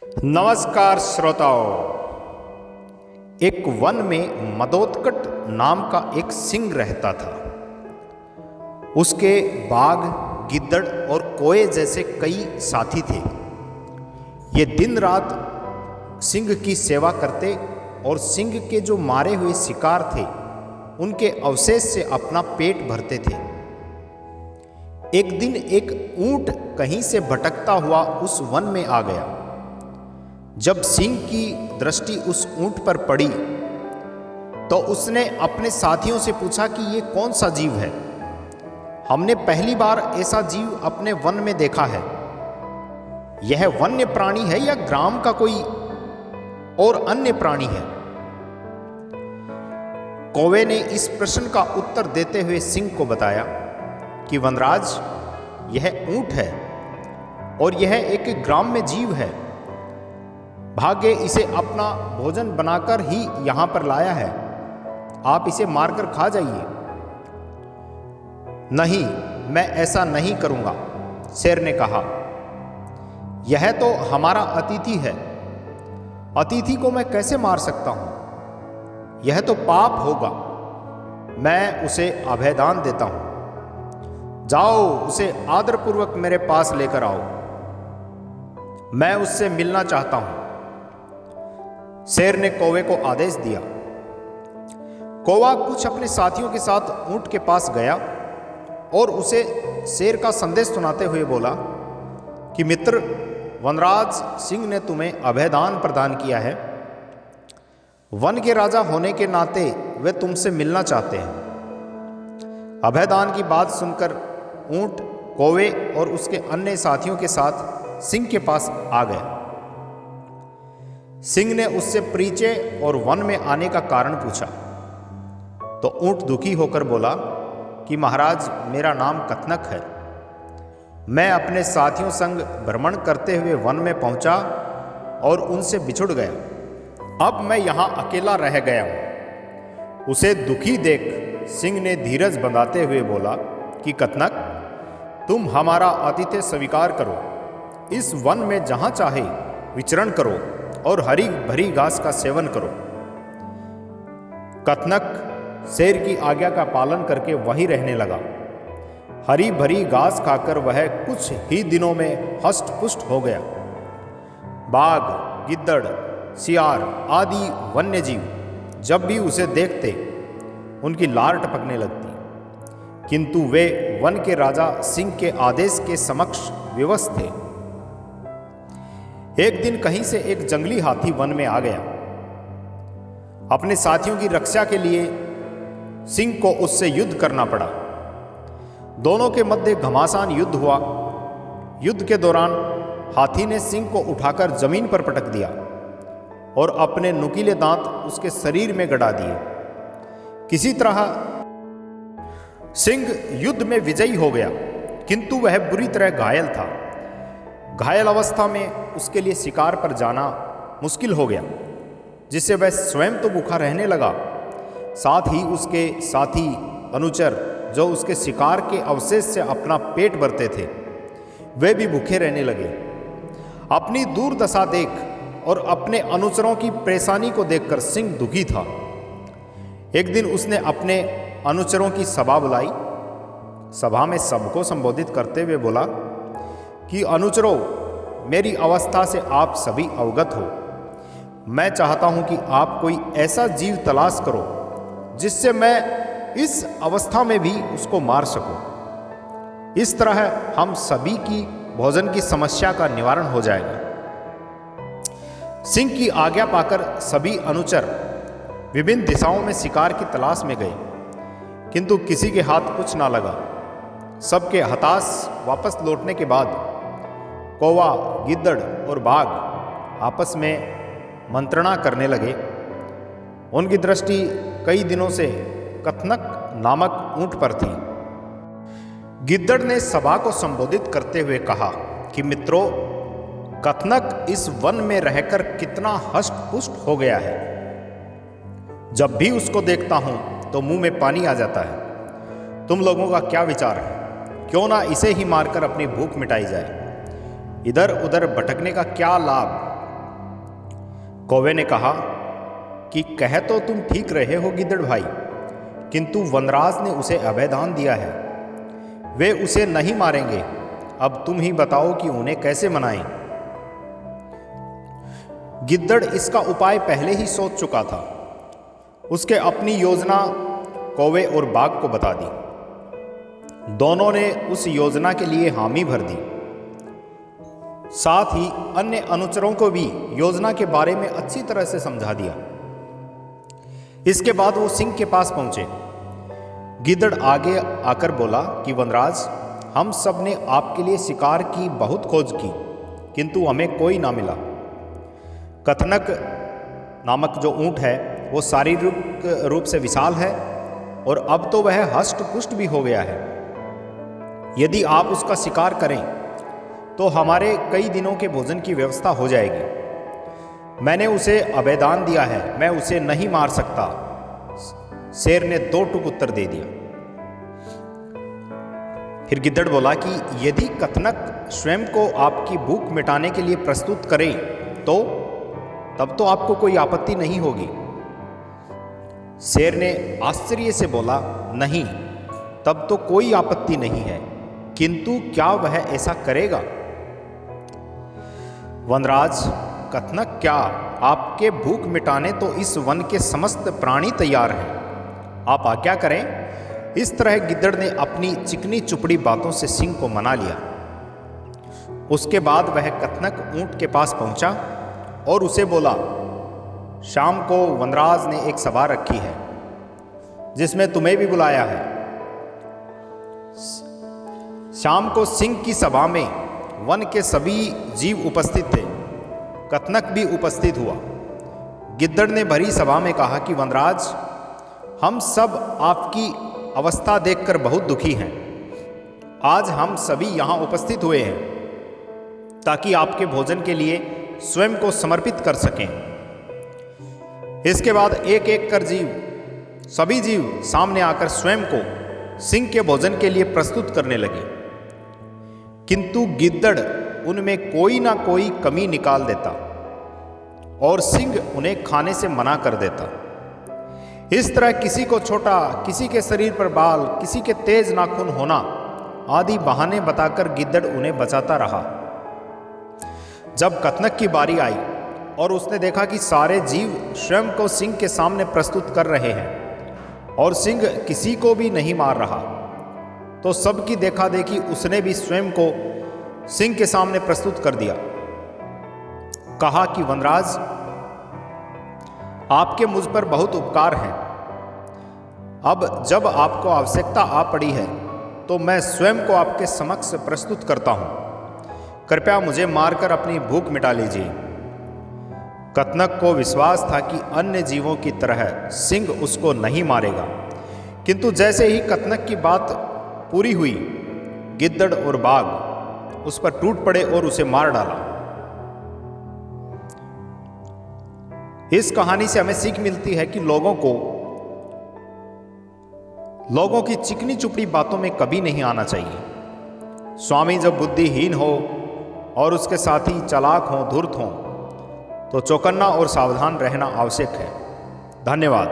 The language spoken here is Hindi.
नमस्कार श्रोताओं। एक वन में मदोत्कट नाम का एक सिंह रहता था। उसके बाघ, गिद्दड़ और कोए जैसे कई साथी थे। ये दिन रात सिंह की सेवा करते और सिंह के जो मारे हुए शिकार थे उनके अवशेष से अपना पेट भरते थे। एक दिन एक ऊंट कहीं से भटकता हुआ उस वन में आ गया। जब सिंह की दृष्टि उस ऊंट पर पड़ी तो उसने अपने साथियों से पूछा कि ये कौन सा जीव है। हमने पहली बार ऐसा जीव अपने वन में देखा है। यह वन्य प्राणी है या ग्राम का कोई और अन्य प्राणी है? कौवे ने इस प्रश्न का उत्तर देते हुए सिंह को बताया कि वनराज, यह ऊंट है और यह एक ग्राम में जीव है। भाग्य इसे अपना भोजन बनाकर ही यहां पर लाया है। आप इसे मारकर खा जाइए। नहीं, मैं ऐसा नहीं करूंगा, शेर ने कहा। यह तो हमारा अतिथि है। अतिथि को मैं कैसे मार सकता हूं? यह तो पाप होगा। मैं उसे अभयदान देता हूं। जाओ, उसे आदरपूर्वक मेरे पास लेकर आओ। मैं उससे मिलना चाहता हूं। शेर ने कौवे को आदेश दिया। कौवा कुछ अपने साथियों के साथ ऊंट के पास गया और उसे शेर का संदेश सुनाते हुए बोला कि मित्र, वनराज सिंह ने तुम्हें अभयदान प्रदान किया है। वन के राजा होने के नाते वे तुमसे मिलना चाहते हैं। अभयदान की बात सुनकर ऊंट कौवे और उसके अन्य साथियों के साथ सिंह के पास आ गया। सिंह ने उससे परिचय और वन में आने का कारण पूछा तो ऊंट दुखी होकर बोला कि महाराज, मेरा नाम कथनक है। मैं अपने साथियों संग भ्रमण करते हुए वन में पहुंचा और उनसे बिछुड़ गया। अब मैं यहां अकेला रह गया हूं। उसे दुखी देख सिंह ने धीरज बंधाते हुए बोला कि कथनक, तुम हमारा आतिथ्य स्वीकार करो। इस वन में जहां चाहे विचरण करो और हरी भरी घास का सेवन करो। कथनक शेर की आज्ञा का पालन करके वहीं रहने लगा। हरी भरी घास खाकर वह कुछ ही दिनों में हष्ट पुष्ट हो गया। बाघ, गिद्दड़, सियार आदि वन्य जीव जब भी उसे देखते उनकी लार टपकने लगती, किंतु वे वन के राजा सिंह के आदेश के समक्ष विवश थे। एक दिन कहीं से एक जंगली हाथी वन में आ गया। अपने साथियों की रक्षा के लिए सिंह को उससे युद्ध करना पड़ा। दोनों के मध्य घमासान युद्ध हुआ। युद्ध के दौरान हाथी ने सिंह को उठाकर जमीन पर पटक दिया और अपने नुकीले दांत उसके शरीर में गड़ा दिए। किसी तरह सिंह युद्ध में विजयी हो गया, किंतु वह बुरी तरह घायल था। घायल अवस्था में उसके लिए शिकार पर जाना मुश्किल हो गया, जिससे वह स्वयं तो भूखा रहने लगा, साथ ही उसके साथी अनुचर जो उसके शिकार के अवशेष से अपना पेट भरते थे, वे भी भूखे रहने लगे। अपनी दुर्दशा देख और अपने अनुचरों की परेशानी को देखकर सिंह दुखी था। एक दिन उसने अपने अनुचरों की सभा बुलाई। सभा में सबको संबोधित करते हुए बोला कि अनुचरों, मेरी अवस्था से आप सभी अवगत हो। मैं चाहता हूं कि आप कोई ऐसा जीव तलाश करो जिससे मैं इस अवस्था में भी उसको मार सकूं। इस तरह हम सभी की भोजन की समस्या का निवारण हो जाएगा। सिंह की आज्ञा पाकर सभी अनुचर विभिन्न दिशाओं में शिकार की तलाश में गए, किंतु किसी के हाथ कुछ ना लगा। सबके हताश वापस लौटने के बाद कौवा, गिद्दड़ और बाघ आपस में मंत्रणा करने लगे। उनकी दृष्टि कई दिनों से कथनक नामक ऊंट पर थी। गिद्दड़ ने सभा को संबोधित करते हुए कहा कि मित्रों, कथनक इस वन में रहकर कितना हष्ट पुष्ट हो गया है। जब भी उसको देखता हूं तो मुंह में पानी आ जाता है। तुम लोगों का क्या विचार है? क्यों ना इसे ही मारकर अपनी भूख मिटाई जाए। इधर उधर भटकने का क्या लाभ? कौवे ने कहा कि कह तो तुम ठीक रहे हो गिद्दड़ भाई, किंतु वनराज ने उसे अभयदान दिया है। वे उसे नहीं मारेंगे। अब तुम ही बताओ कि उन्हें कैसे मनाएं। गिद्दड़ इसका उपाय पहले ही सोच चुका था। उसके अपनी योजना कौवे और बाघ को बता दी। दोनों ने उस योजना के लिए हामी भर दी। साथ ही अन्य अनुचरों को भी योजना के बारे में अच्छी तरह से समझा दिया। इसके बाद वो सिंह के पास पहुंचे। गिद्दड़ आगे आकर बोला कि वनराज, हम सब ने आपके लिए शिकार की बहुत खोज की, किंतु हमें कोई ना मिला। कथनक नामक जो ऊंट है वो शारीरिक रूप से विशाल है और अब तो वह हष्ट पुष्ट भी हो गया है। यदि आप उसका शिकार करें तो हमारे कई दिनों के भोजन की व्यवस्था हो जाएगी। मैंने उसे अभयदान दिया है, मैं उसे नहीं मार सकता। शेर ने दो टूक उत्तर दे दिया। फिर गिद्दड़ बोला कि यदि कथनक स्वयं को आपकी भूख मिटाने के लिए प्रस्तुत करे तो तब तो आपको कोई आपत्ति नहीं होगी। शेर ने आश्चर्य से बोला, नहीं, तब तो कोई आपत्ति नहीं है, किंतु क्या वह ऐसा करेगा? वनराज, कथनक क्या, आपके भूख मिटाने तो इस वन के समस्त प्राणी तैयार हैं। आप आज्ञा करें। इस तरह गिद्दड़ ने अपनी चिकनी चुपड़ी बातों से सिंह को मना लिया। उसके बाद वह कथनक ऊंट के पास पहुंचा और उसे बोला, शाम को वनराज ने एक सभा रखी है जिसमें तुम्हें भी बुलाया है। शाम को सिंह की सभा में वन के सभी जीव उपस्थित थे। कथनक भी उपस्थित हुआ। गिद्दड़ ने भरी सभा में कहा कि वनराज, हम सब आपकी अवस्था देखकर बहुत दुखी हैं। आज हम सभी यहाँ उपस्थित हुए हैं ताकि आपके भोजन के लिए स्वयं को समर्पित कर सकें। इसके बाद एक एक कर सभी जीव सामने आकर स्वयं को सिंह के भोजन के लिए प्रस्तुत करने लगे, किंतु गिद्दड़ उनमें कोई ना कोई कमी निकाल देता और सिंह उन्हें खाने से मना कर देता। इस तरह किसी को छोटा, किसी के शरीर पर बाल, किसी के तेज नाखून होना आदि बहाने बताकर गिद्दड़ उन्हें बचाता रहा। जब कथनक की बारी आई और उसने देखा कि सारे जीव स्वयं को सिंह के सामने प्रस्तुत कर रहे हैं और सिंह किसी को भी नहीं मार रहा, तो सबकी देखा देखी उसने भी स्वयं को सिंह के सामने प्रस्तुत कर दिया। कहा कि वनराज, आपके मुझ पर बहुत उपकार हैं। अब जब आपको आवश्यकता आ पड़ी है तो मैं स्वयं को आपके समक्ष प्रस्तुत करता हूं। कृपया मुझे मारकर अपनी भूख मिटा लीजिए। कथनक को विश्वास था कि अन्य जीवों की तरह सिंह उसको नहीं मारेगा, किंतु जैसे ही कथनक की बात पूरी हुई, गिद्दड़ और बाघ उस पर टूट पड़े और उसे मार डाला। इस कहानी से हमें सीख मिलती है कि लोगों की चिकनी चुपड़ी बातों में कभी नहीं आना चाहिए। स्वामी जब बुद्धिहीन हो और उसके साथी चालाक हों, धूर्त हों, तो चौकन्ना और सावधान रहना आवश्यक है। धन्यवाद।